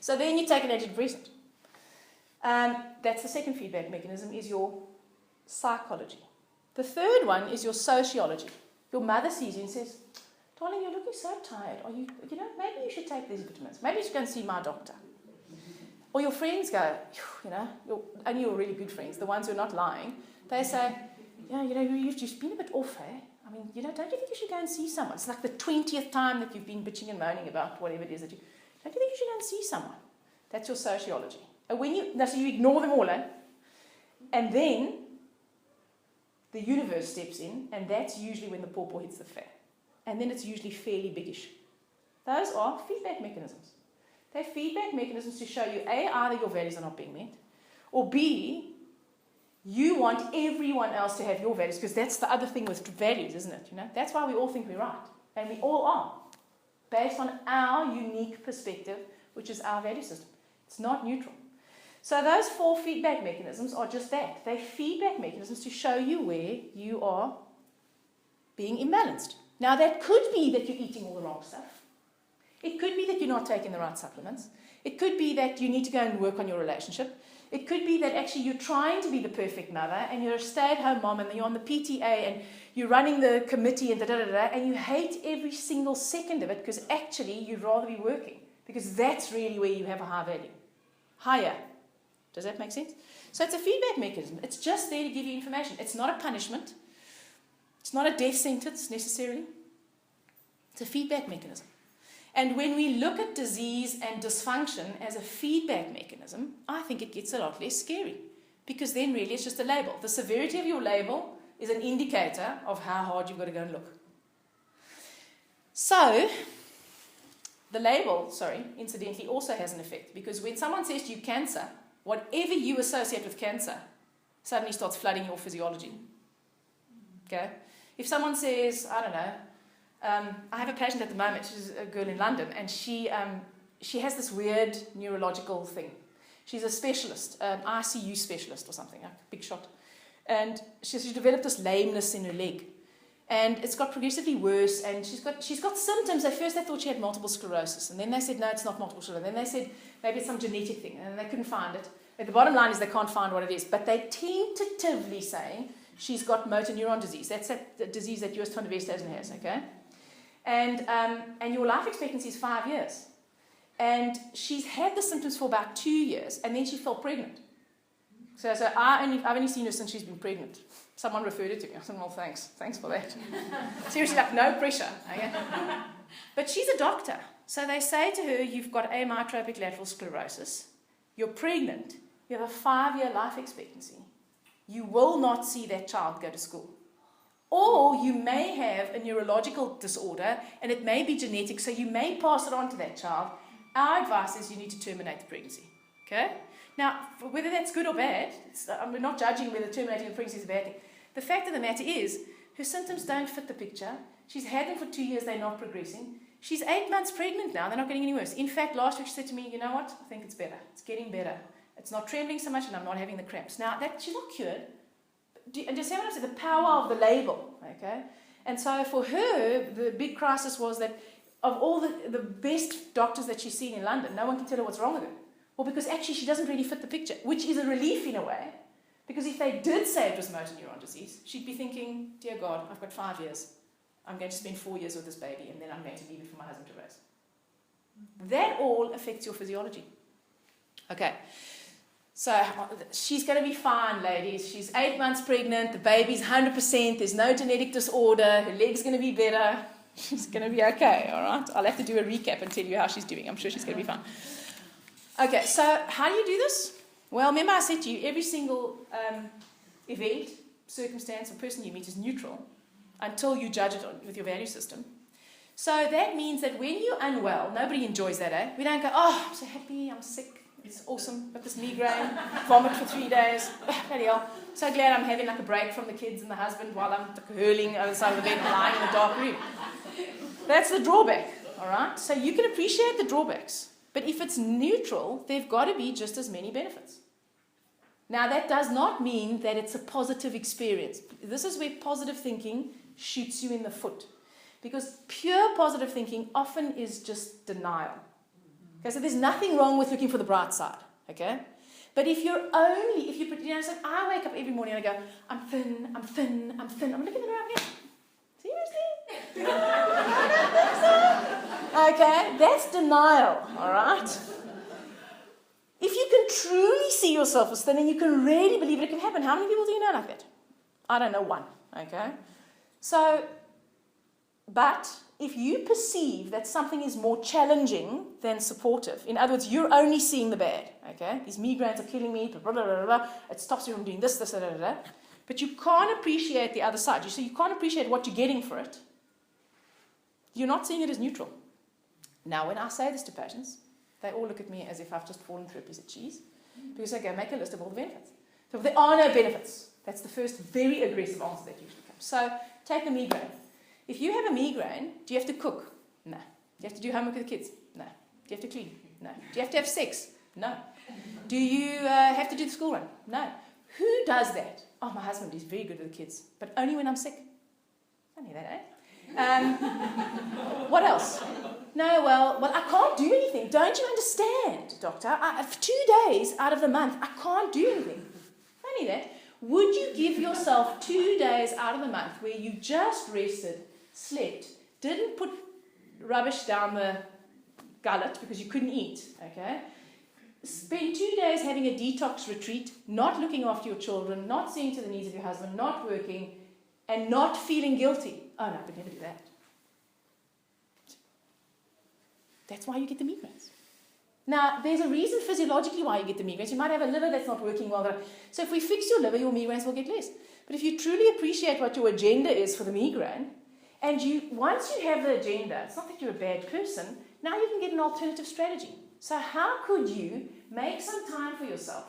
So then you take an antidepressant. That's the second feedback mechanism, is your psychology. The third one is your sociology. Your mother sees you and says, darling, you're looking so tired. Maybe you should take these vitamins. Maybe you should go and see my doctor. Or your friends go, only your really good friends, the ones who are not lying, they say, you've just been a bit off, eh? Don't you think you should go and see someone? It's like the 20th time that you've been bitching and moaning about whatever it is that don't you think you should go and see someone? That's your sociology. And so you ignore them all, and then the universe steps in, and that's usually when the pawpaw hits the fan. And then it's usually fairly biggish. Those are feedback mechanisms. They're feedback mechanisms to show you, A, either your values are not being met, or B, you want everyone else to have your values, because that's the other thing with values, isn't it? That's why we all think we're right, and we all are, based on our unique perspective, which is our value system. It's not neutral. So those 4 feedback mechanisms are just that. They're feedback mechanisms to show you where you are being imbalanced. Now, that could be that you're eating all the wrong stuff. It could be that you're not taking the right supplements. It could be that you need to go and work on your relationship. It could be that actually you're trying to be the perfect mother and you're a stay-at-home mom and you're on the PTA and you're running the committee and and you hate every single second of it because actually you'd rather be working because that's really where you have a high value. Higher. Does that make sense? So it's a feedback mechanism. It's just there to give you information. It's not a punishment. It's not a death sentence necessarily. It's a feedback mechanism. And when we look at disease and dysfunction as a feedback mechanism, I think it gets a lot less scary. Because then really it's just a label. The severity of your label is an indicator of how hard you've got to go and look. So, the label, incidentally, also has an effect. Because when someone says to you cancer, whatever you associate with cancer suddenly starts flooding your physiology. Okay? If someone says, I have a patient at the moment, she's a girl in London, and she has this weird neurological thing. She's a specialist, an ICU specialist or something, a big shot. And she's developed this lameness in her leg. And it's got progressively worse, and she's got symptoms. At first they thought she had multiple sclerosis, and then they said, no, it's not multiple sclerosis. And then they said, maybe it's some genetic thing, and they couldn't find it. But the bottom line is they can't find what it is. But they're tentatively saying she's got motor neuron disease. That's the disease that US van der Westhuizen has, okay? And your life expectancy is 5 years. And she's had the symptoms for about 2 years, and then she fell pregnant. So I've only seen her since she's been pregnant. Someone referred it to me. I said, well, thanks. Thanks for that. Seriously, no pressure. Okay? But she's a doctor. So they say to her, you've got amyotrophic lateral sclerosis. You're pregnant. You have a 5-year life expectancy. You will not see that child go to school. Or you may have a neurological disorder, and it may be genetic, so you may pass it on to that child. Our advice is you need to terminate the pregnancy. Okay? Now, whether that's good or bad, we're not judging whether terminating the pregnancy is a bad thing. The fact of the matter is, her symptoms don't fit the picture. She's had them for 2 years, they're not progressing. She's 8 months pregnant now, they're not getting any worse. In fact, last week she said to me, you know what, I think it's better. It's getting better. It's not trembling so much, and I'm not having the cramps. Now, she's not cured. And just say what I said, the power of the label, okay? And so for her, the big crisis was that of all the best doctors that she's seen in London, no one can tell her what's wrong with her. Well, because actually she doesn't really fit the picture, which is a relief in a way. Because if they did say it was motor neuron disease, she'd be thinking, dear God, I've got 5 years. I'm going to spend 4 years with this baby, and then I'm going to leave it for my husband to raise. That all affects your physiology. Okay. So she's going to be fine, ladies. She's 8 months pregnant. The baby's 100%. There's no genetic disorder. Her leg's going to be better. She's going to be okay, all right? I'll have to do a recap and tell you how she's doing. I'm sure she's going to be fine. Okay, so how do you do this? Well, remember I said to you, every single event, circumstance, or person you meet is neutral until you judge it with your value system. So that means that when you're unwell, nobody enjoys that, eh? We don't go, oh, I'm so happy, I'm sick, it's awesome, got this migraine, vomit for 3 days, bloody hell. So glad I'm having like a break from the kids and the husband while I'm hurling over the side of the bed and lying in the dark room. That's the drawback, all right? So you can appreciate the drawbacks. But if it's neutral, there've got to be just as many benefits. Now, that does not mean that it's a positive experience. This is where positive thinking shoots you in the foot. Because pure positive thinking often is just denial. Okay, so there's nothing wrong with looking for the bright side. Okay? But if you so I wake up every morning and I go, I'm thin. I'm looking around here. Seriously? Okay, that's denial, all right? If you can truly see yourself as thin and you can really believe it can happen, how many people do you know like that? I don't know one, okay? So, but if you perceive that something is more challenging than supportive, in other words, you're only seeing the bad, okay? These migraines are killing me, blah, blah, blah, blah, it stops you from doing this, blah, blah, blah, but you can't appreciate the other side. So you can't appreciate what you're getting for it. You're not seeing it as neutral. Now, when I say this to patients, they all look at me as if I've just fallen through a piece of cheese. Because I go, make a list of all the benefits. So if there are no benefits, that's the first very aggressive answer that usually comes. So take a migraine. If you have a migraine, do you have to cook? No. Do you have to do homework with the kids? No. Do you have to clean? No. Do you have to have sex? No. Do you have to do the school run? No. Who does that? Oh, my husband is very good with the kids, but only when I'm sick. Funny that, eh? What else? No, well, I can't do anything. Don't you understand, doctor? 2 days out of the month, I can't do anything. Funny that. Would you give yourself 2 days out of the month where you just rested, slept, didn't put rubbish down the gullet because you couldn't eat, okay? Spend 2 days having a detox retreat, not looking after your children, not seeing to the needs of your husband, not working, and not feeling guilty. Oh, no, I could never do that. That's why you get the migraines. Now, there's a reason physiologically why you get the migraines. You might have a liver that's not working well. So if we fix your liver, your migraines will get less. But if you truly appreciate what your agenda is for the migraine, and once you have the agenda, it's not that you're a bad person, now you can get an alternative strategy. So how could you make some time for yourself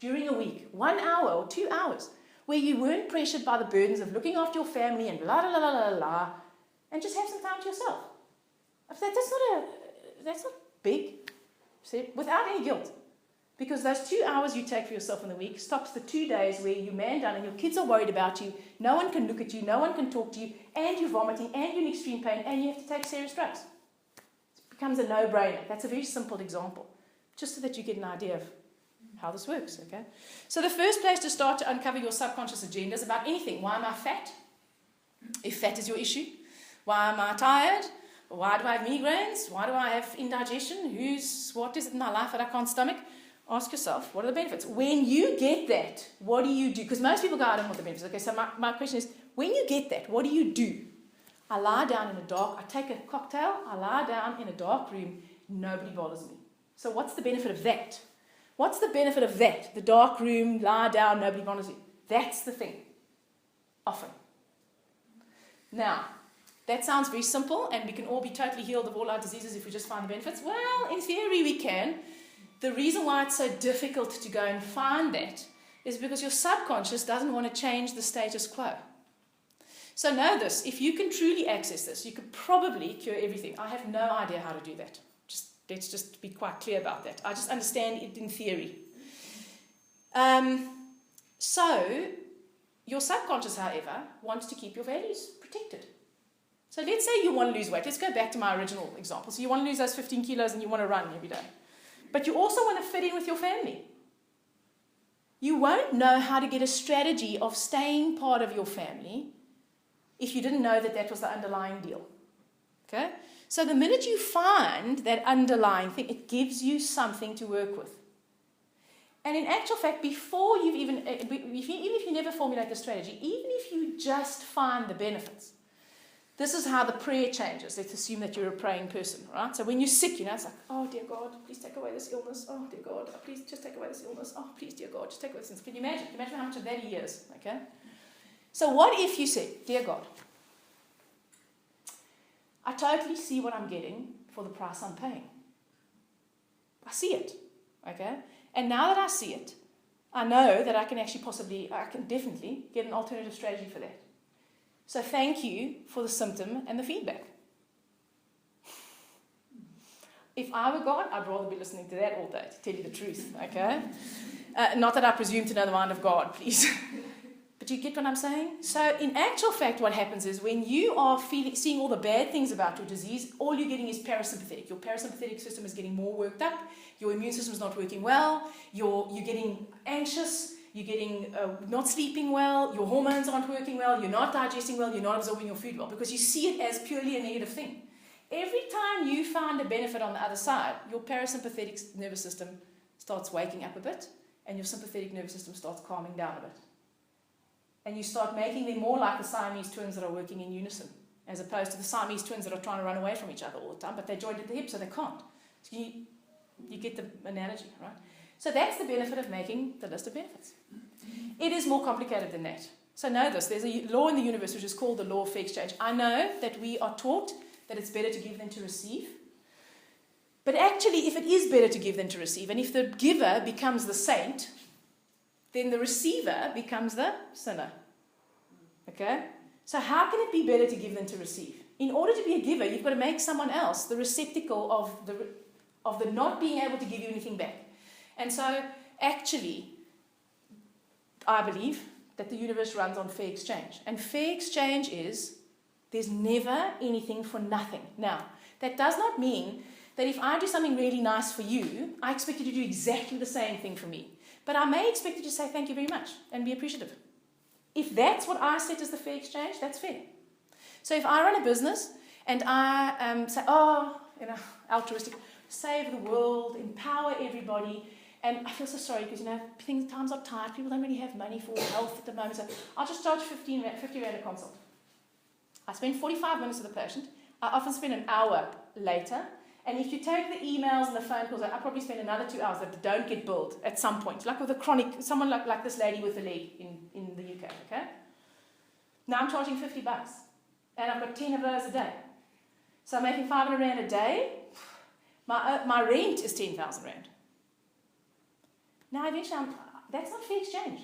during a week, 1 hour or 2 hours, where you weren't pressured by the burdens of looking after your family and blah, blah, blah, blah, blah, and just have some time to yourself? That's not big, see, without any guilt. Because those 2 hours you take for yourself in the week stops the 2 days where you're man down and your kids are worried about you, no one can look at you, no one can talk to you, and you're vomiting, and you're in extreme pain, and you have to take serious drugs. It becomes a no-brainer. That's a very simple example, just so that you get an idea of how this works, okay? So the first place to start to uncover your subconscious agenda is about anything. Why am I fat? If fat is your issue. Why am I tired? Why do I have migraines? Why do I have indigestion? What is it in my life that I can't stomach? Ask yourself, what are the benefits? When you get that, what do you do? Because most people go, I don't want the benefits. Okay, so my question is, when you get that, what do you do? I lie down in I take a cocktail, I lie down in a dark room, nobody bothers me. So what's the benefit of that? What's the benefit of that? The dark room, lie down, nobody bothers you. That's the thing. Often. Now, that sounds very simple, and we can all be totally healed of all our diseases if we just find the benefits. Well, in theory, we can. The reason why it's so difficult to go and find that is because your subconscious doesn't want to change the status quo. So know this, if you can truly access this, you could probably cure everything. I have no idea how to do that. Let's just be quite clear about that. I just understand it in theory. So, your subconscious, however, wants to keep your values protected. So let's say you want to lose weight. Let's go back to my original example. So you want to lose those 15 kilos and you want to run every day. But you also want to fit in with your family. You won't know how to get a strategy of staying part of your family if you didn't know that that was the underlying deal. Okay? So the minute you find that underlying thing, it gives you something to work with. And in actual fact, before you've even if you never formulate the strategy, even if you just find the benefits, this is how the prayer changes. Let's assume that you're a praying person, right? So when you're sick, it's like, oh, dear God, please take away this illness. Oh, dear God, please just take away this illness. Oh, please, dear God, just take away this illness. Can you imagine? Can you imagine how much of that he is, okay? So what if you said, dear God, I totally see what I'm getting for the price I'm paying. I see it, okay? And now that I see it, I know that I can definitely get an alternative strategy for that. So thank you for the symptom and the feedback. If I were God, I'd rather be listening to that all day, to tell you the truth, okay? Not that I presume to know the mind of God, please. But you get what I'm saying? So in actual fact, what happens is when you are seeing all the bad things about your disease, all you're getting is parasympathetic. Your parasympathetic system is getting more worked up. Your immune system is not working well. You're getting anxious. You're getting not sleeping well. Your hormones aren't working well. You're not digesting well. You're not absorbing your food well because you see it as purely a negative thing. Every time you find a benefit on the other side, your parasympathetic nervous system starts waking up a bit and your sympathetic nervous system starts calming down a bit. And you start making them more like the Siamese twins that are working in unison, as opposed to the Siamese twins that are trying to run away from each other all the time, but they're joined at the hip, so they can't. So you get the analogy, right? So that's the benefit of making the list of benefits. It is more complicated than that. So know this, there's a law in the universe which is called the law of fair exchange. I know that we are taught that it's better to give than to receive. But actually, if it is better to give than to receive, and if the giver becomes the saint, then the receiver becomes the sinner. Okay? So how can it be better to give than to receive? In order to be a giver, you've got to make someone else the receptacle of the not being able to give you anything back. And so, actually, I believe that the universe runs on fair exchange. And fair exchange is, there's never anything for nothing. Now, that does not mean that if I do something really nice for you, I expect you to do exactly the same thing for me. But I may expect you to say thank you very much and be appreciative. If that's what I set as the fair exchange, that's fair. So if I run a business and I say, altruistic, save the world, empower everybody, and I feel so sorry because, times are tight, people don't really have money for health at the moment, so I'll just charge 50 Rand a consult. I spend 45 minutes with the patient. I often spend an hour later. And if you take the emails and the phone calls, I probably spend another 2 hours that don't get billed at some point. Like with a chronic, someone like this lady with the leg in the UK, okay? Now I'm charging $50. And I've got 10 of those a day. So I'm making 500 Rand a day. My rent is 10,000 Rand. Now eventually, that's not fair exchange.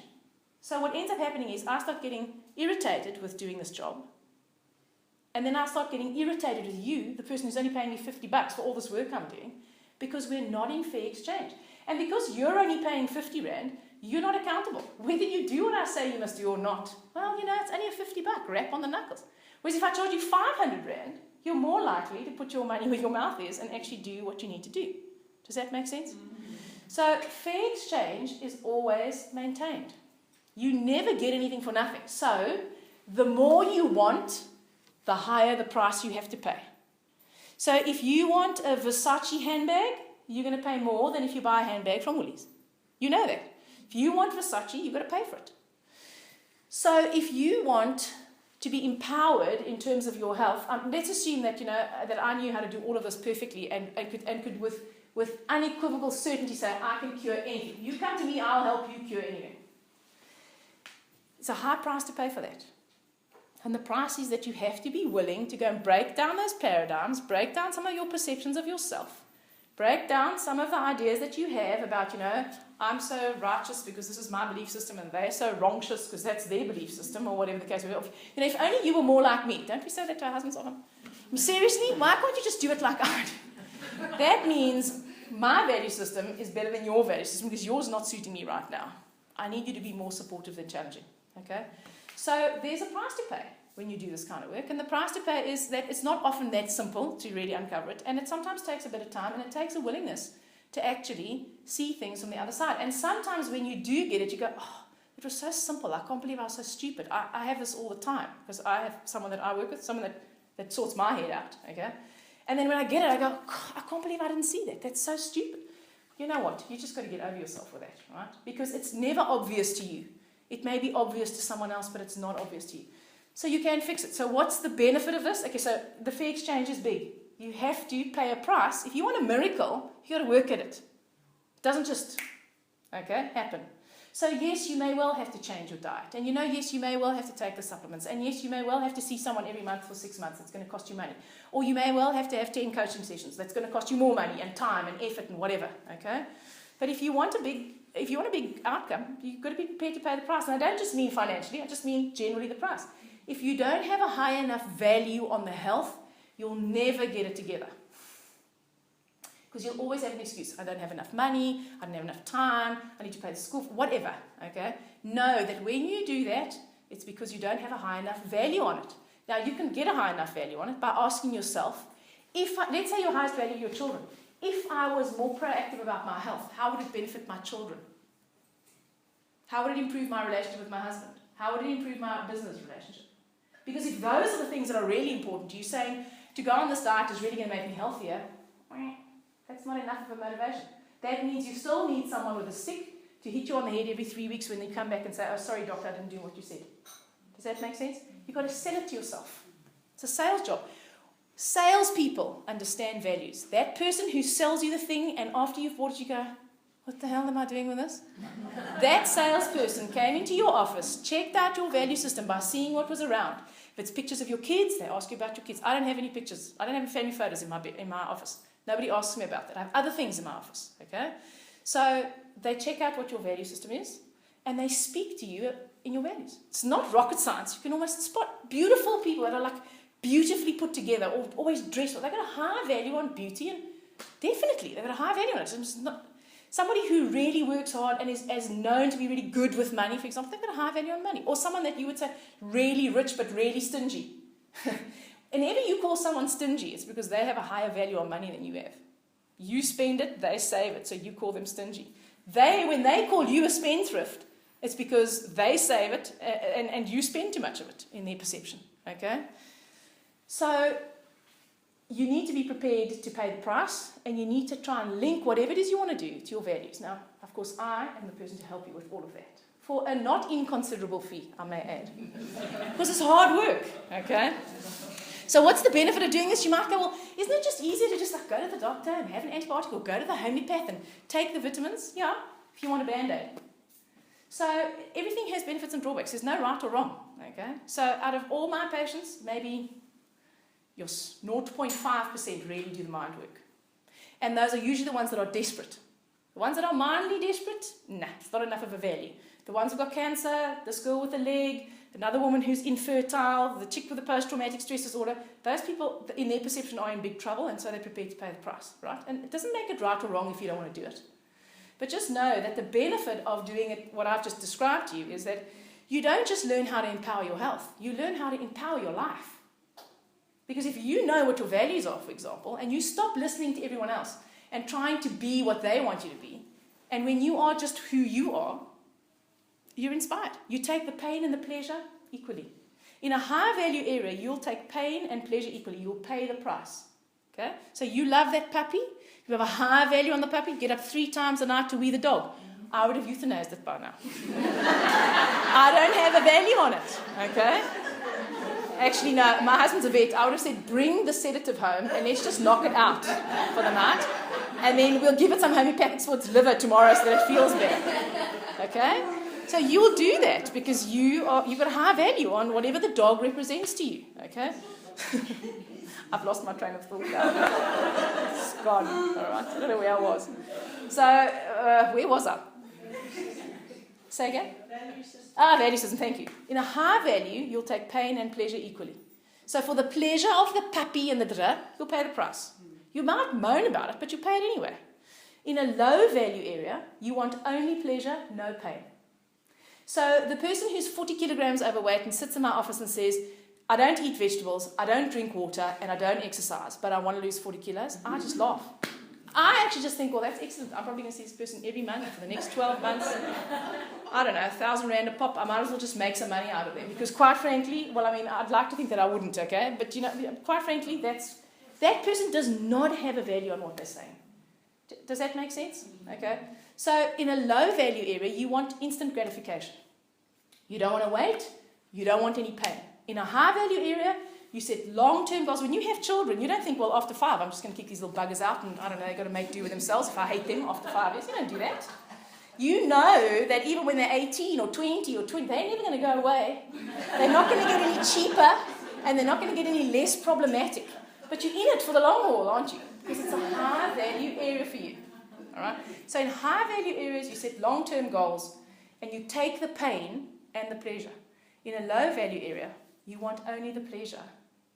So what ends up happening is I start getting irritated with doing this job. And then I start getting irritated with you, the person who's only paying me $50 for all this work I'm doing, because we're not in fair exchange. And because you're only paying 50 Rand, you're not accountable. Whether you do what I say you must do or not, well, it's only a $50, rap on the knuckles. Whereas if I charge you 500 Rand, you're more likely to put your money where your mouth is and actually do what you need to do. Does that make sense? Mm-hmm. So fair exchange is always maintained. You never get anything for nothing. So the more you want, the higher the price you have to pay. So if you want a Versace handbag, you're going to pay more than if you buy a handbag from Woolies. You know that. If you want Versace, you've got to pay for it. So if you want to be empowered in terms of your health, let's assume that that I knew how to do all of this perfectly and could with unequivocal certainty say, I can cure anything. You come to me, I'll help you cure anything. It's a high price to pay for that. And the price is that you have to be willing to go and break down those paradigms, break down some of your perceptions of yourself, break down some of the ideas that you have about, I'm so righteous because this is my belief system and they're so wrongtious because that's their belief system or whatever the case may be. If only you were more like me. Don't we say that to our husbands often? Seriously, why can't you just do it like I do? That means my value system is better than your value system because yours is not suiting me right now. I need you to be more supportive than challenging. Okay? So there's a price to pay. when you do this kind of work. And the price to pay is that it's not often that simple to really uncover it. And it sometimes takes a bit of time, and it takes a willingness to actually see things from the other side. And sometimes when you do get it, you go, oh, it was so simple. I can't believe I was so stupid. I have this all the time because I have someone that I work with, someone that sorts my head out, okay? And then when I get it, I go, I can't believe I didn't see that. That's so stupid. You know what? You just got to get over yourself with that, right? Because it's never obvious to you. It may be obvious to someone else, but it's not obvious to you. So you can fix it. So what's the benefit of this? Okay, so the fair exchange is big. You have to pay a price. If you want a miracle, you got to work at it. It doesn't just, happen. So yes, you may well have to change your diet. And yes, you may well have to take the supplements. And yes, you may well have to see someone every month for 6 months. It's going to cost you money. Or you may well have to have 10 coaching sessions. That's going to cost you more money and time and effort and whatever, okay? But if you want a big outcome, you've got to be prepared to pay the price. And I don't just mean financially, I just mean generally the price. If you don't have a high enough value on the health, you'll never get it together. Because you'll always have an excuse. I don't have enough money, I don't have enough time, I need to pay the school, whatever, okay? Know that when you do that, it's because you don't have a high enough value on it. Now, you can get a high enough value on it by asking yourself, let's say your highest value are your children. If I was more proactive about my health, how would it benefit my children? How would it improve my relationship with my husband? How would it improve my business relationship? Because if those are the things that are really important to you, saying to go on this diet is really going to make me healthier, that's not enough of a motivation. That means you still need someone with a stick to hit you on the head every 3 weeks when they come back and say, oh, sorry, doctor, I didn't do what you said. Does that make sense? You've got to sell it to yourself. It's a sales job. Salespeople understand values. That person who sells you the thing and after you've bought it, you go, what the hell am I doing with this? That salesperson came into your office, checked out your value system by seeing what was around. If it's pictures of your kids, they ask you about your kids. I don't have any pictures. I don't have any family photos in my office. Nobody asks me about that. I have other things in my office, okay? So they check out what your value system is, and they speak to you in your values. It's not rocket science. You can almost spot beautiful people that are like beautifully put together, or always dressed well. They've got a high value on beauty, and definitely they've got a high value on it. It's not, somebody who really works hard and is known to be really good with money, for example, they've got a high value on money. Or someone that you would say really rich but really stingy. Whenever you call someone stingy, it's because they have a higher value on money than you have. You spend it, they save it, so you call them stingy. When they call you a spendthrift, it's because they save it and you spend too much of it in their perception, okay? So you need to be prepared to pay the price, and you need to try and link whatever it is you want to do to your values. Now, of course, I am the person to help you with all of that, for a not inconsiderable fee, I may add, because it's hard work, okay? So what's the benefit of doing this? You might go, well, isn't it just easier to just go to the doctor and have an antibiotic, or go to the homeopath and take the vitamins? Yeah, if you want a Band-Aid. So everything has benefits and drawbacks. There's no right or wrong, okay? So out of all my patients, maybe your 0.5% really do the mind work. And those are usually the ones that are desperate. The ones that are mildly desperate, nah, it's not enough of a value. The ones who've got cancer, this girl with a leg, another woman who's infertile, the chick with the post-traumatic stress disorder, those people, in their perception, are in big trouble, and so they're prepared to pay the price, right? And it doesn't make it right or wrong if you don't want to do it. But just know that the benefit of doing it, what I've just described to you, is that you don't just learn how to empower your health, you learn how to empower your life. Because if you know what your values are, for example, and you stop listening to everyone else and trying to be what they want you to be, and when you are just who you are, you're inspired. You take the pain and the pleasure equally. In a high value area, you'll take pain and pleasure equally. You'll pay the price. Okay? So you love that puppy. You have a high value on the puppy. Get up 3 times a night to wee the dog. I would have euthanized it by now. I don't have a value on it. Okay? Actually, no, my husband's a vet. I would have said, bring the sedative home and let's just knock it out for the night. And then we'll give it some homeopathics for its liver tomorrow so that it feels better. Okay? So you'll do that because you've got a high value on whatever the dog represents to you. Okay? I've lost my train of thought now. It's gone. All right. I don't know where I was. So, where was I? Say again? Value system. Value system, thank you. In a high value, you'll take pain and pleasure equally. So for the pleasure of the puppy and the dra, you'll pay the price. You might moan about it, but you pay it anyway. In a low value area, you want only pleasure, no pain. So the person who's 40 kilograms overweight and sits in my office and says, I don't eat vegetables, I don't drink water, and I don't exercise, but I want to lose 40 kilos, I just laugh. I actually just think, well, that's excellent. I'm probably going to see this person every month for the next 12 months. I don't know, 1,000 rand a pop. I might as well just make some money out of them. Because quite frankly, well, I mean, I'd like to think that I wouldn't, okay? But, quite frankly, that person does not have a value on what they're saying. Does that make sense? Okay. So in a low value area, you want instant gratification. You don't want to wait. You don't want any pain. In a high value area, you set long-term goals. When you have children, you don't think, well, after 5, I'm just going to kick these little buggers out and, I don't know, they've got to make do with themselves if I hate them after 5 years. You don't do that. You know that even when they're 18 or 20 or 20, they're never going to go away. They're not going to get any cheaper and they're not going to get any less problematic. But you're in it for the long haul, aren't you? Because it's a high-value area for you. All right? So in high-value areas, you set long-term goals and you take the pain and the pleasure. In a low-value area, you want only the pleasure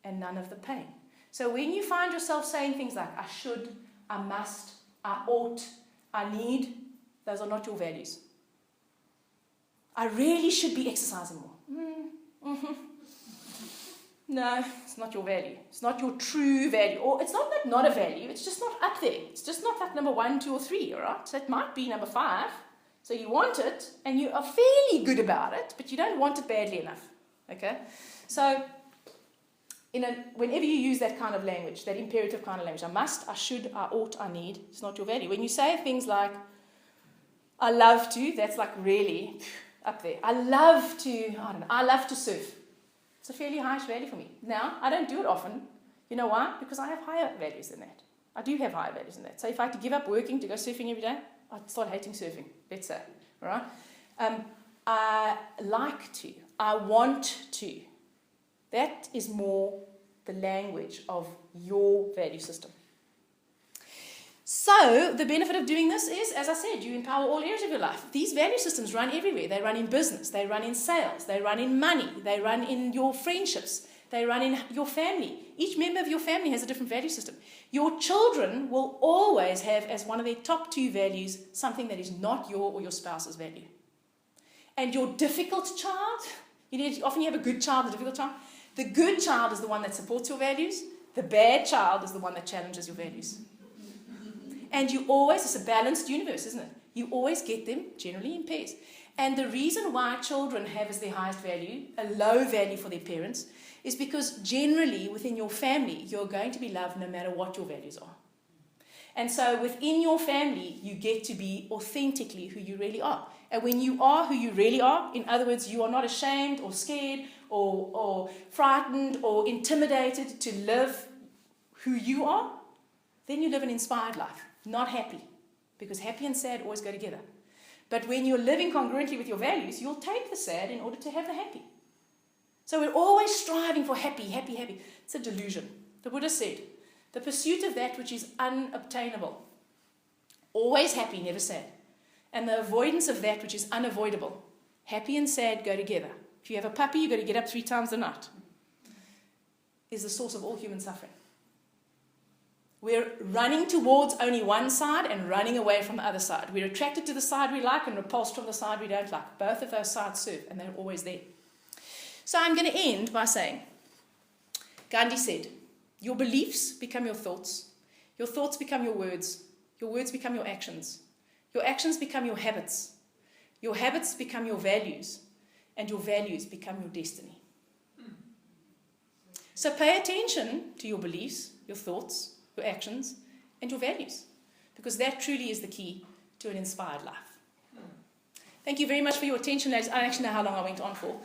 and none of the pain. So when you find yourself saying things like, I should, I must, I ought, I need, those are not your values. I really should be exercising more. No, it's not your value. It's not your true value. Or it's not a value, it's just not up there. It's just not like number 1, 2, or 3, all right? So it might be number 5. So you want it, and you are fairly good about it, but you don't want it badly enough, okay? So whenever you use that kind of language, that imperative kind of language, I must, I should, I ought, I need, it's not your value. When you say things like, I love to, that's like really up there. I love to surf. It's a fairly high value for me. Now, I don't do it often. You know why? Because I have higher values than that. I do have higher values than that. So if I had to give up working to go surfing every day, I'd start hating surfing, let's say. All right? I like to. I want to. That is more the language of your value system. So the benefit of doing this is, as I said, you empower all areas of your life. These value systems run everywhere. They run in business. They run in sales. They run in money. They run in your friendships. They run in your family. Each member of your family has a different value system. Your children will always have as one of their top 2 values something that is not your or your spouse's value. And your difficult child, often you have a good child, a difficult child. The good child is the one that supports your values. The bad child is the one that challenges your values. And you always, it's a balanced universe, isn't it? You always get them generally in pairs. And the reason why children have as their highest value, a low value for their parents, is because generally within your family, you're going to be loved no matter what your values are. And so within your family, you get to be authentically who you really are. And when you are who you really are, in other words, you are not ashamed or scared or frightened or intimidated to live who you are, then you live an inspired life. Not happy, because happy and sad always go together. But when you're living congruently with your values, you'll take the sad in order to have the happy. So we're always striving for happy, happy, happy. It's a delusion. The Buddha said, the pursuit of that which is unobtainable. Always happy, never sad. And the avoidance of that which is unavoidable. Happy and sad go together. If you have a puppy, you've got to get up 3 times a night. Is the source of all human suffering. We're running towards only one side and running away from the other side. We're attracted to the side we like and repulsed from the side we don't like. Both of those sides serve, and they're always there. So I'm going to end by saying, Gandhi said, your beliefs become your thoughts become your words become your actions become your habits become your values, and your values become your destiny. So pay attention to your beliefs, your thoughts, your actions, and your values, because that truly is the key to an inspired life. Thank you very much for your attention, ladies. I don't actually know how long I went on for.